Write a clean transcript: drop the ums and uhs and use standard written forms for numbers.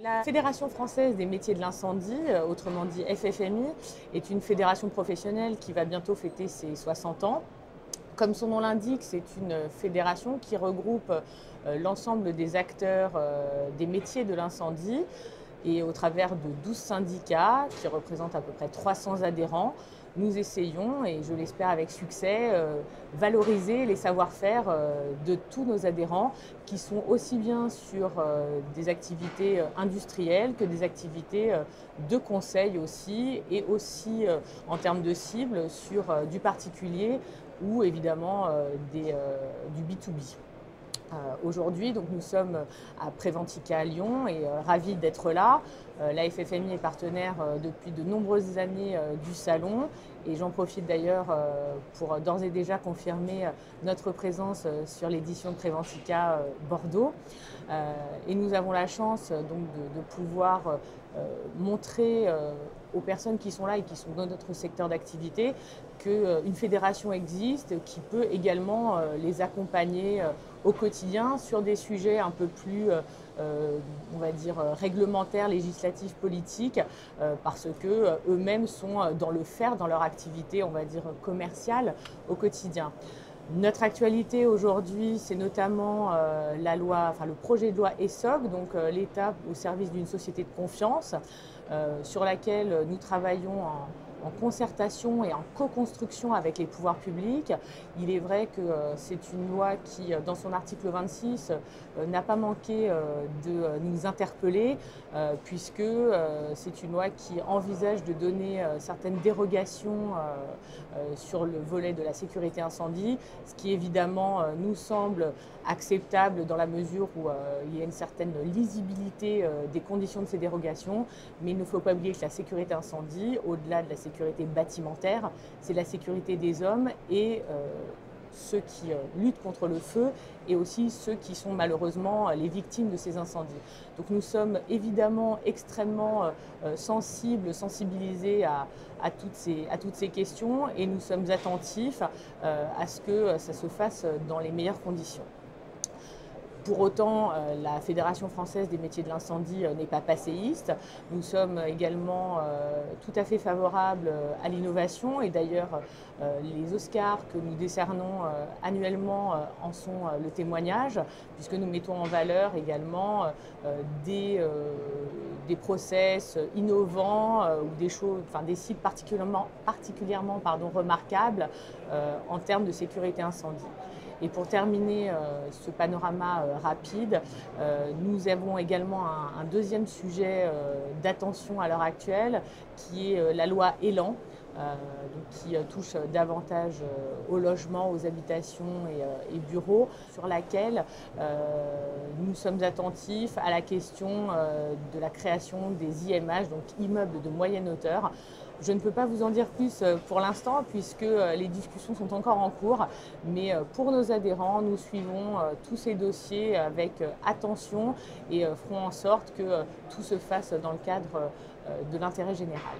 La Fédération française des métiers de l'incendie, autrement dit FFMI, est une fédération professionnelle qui va bientôt fêter ses 60 ans. Comme son nom l'indique, c'est une fédération qui regroupe l'ensemble des acteurs des métiers de l'incendie et au travers de 12 syndicats qui représentent à peu près 300 adhérents, nous essayons, et je l'espère avec succès, valoriser les savoir-faire de tous nos adhérents qui sont aussi bien sur des activités industrielles que des activités de conseil aussi, et aussi en termes de cible sur du particulier ou évidemment du B2B. Aujourd'hui, donc, nous sommes à Préventica à Lyon et ravis d'être là. La FFMI est partenaire depuis de nombreuses années du salon et j'en profite d'ailleurs pour d'ores et déjà confirmer notre présence sur l'édition de Préventica Bordeaux. Et nous avons la chance donc de pouvoir montrer aux personnes qui sont là et qui sont dans notre secteur d'activité qu'une fédération existe qui peut également les accompagner au quotidien sur des sujets un peu plus, on va dire, réglementaires, législatifs, politiques, parce qu'eux-mêmes sont dans le faire, dans leur activité, on va dire, commerciale au quotidien. Notre actualité aujourd'hui, c'est notamment le projet de loi ESSOC, donc l'État au service d'une société de confiance, sur laquelle nous travaillons en concertation et en co-construction avec les pouvoirs publics. Il est vrai que c'est une loi qui, dans son article 26, n'a pas manqué de nous interpeller, puisque c'est une loi qui envisage de donner certaines dérogations sur le volet de la sécurité incendie, ce qui évidemment nous semble acceptable dans la mesure où il y a une certaine lisibilité des conditions de ces dérogations, mais il ne faut pas oublier que la sécurité incendie, au-delà de la sécurité bâtimentaire, c'est la sécurité des hommes et ceux qui luttent contre le feu et aussi ceux qui sont malheureusement les victimes de ces incendies. Donc nous sommes évidemment extrêmement sensibilisés à toutes ces questions et nous sommes attentifs à ce que ça se fasse dans les meilleures conditions. Pour autant, la Fédération française des métiers de l'incendie n'est pas passéiste. Nous sommes également tout à fait favorables à l'innovation et d'ailleurs les Oscars que nous décernons annuellement en sont le témoignage, puisque nous mettons en valeur également des process innovants ou des sites particulièrement remarquables en termes de sécurité incendie. Et pour terminer ce panorama rapide, nous avons également un deuxième sujet d'attention à l'heure actuelle, qui est la loi Elan, qui touche davantage au logement, aux habitations et bureaux, sur laquelle nous sommes attentifs à la question de la création des IMH, donc immeubles de moyenne hauteur. Je ne peux pas vous en dire plus pour l'instant puisque les discussions sont encore en cours, mais pour nos adhérents, nous suivons tous ces dossiers avec attention et ferons en sorte que tout se fasse dans le cadre de l'intérêt général.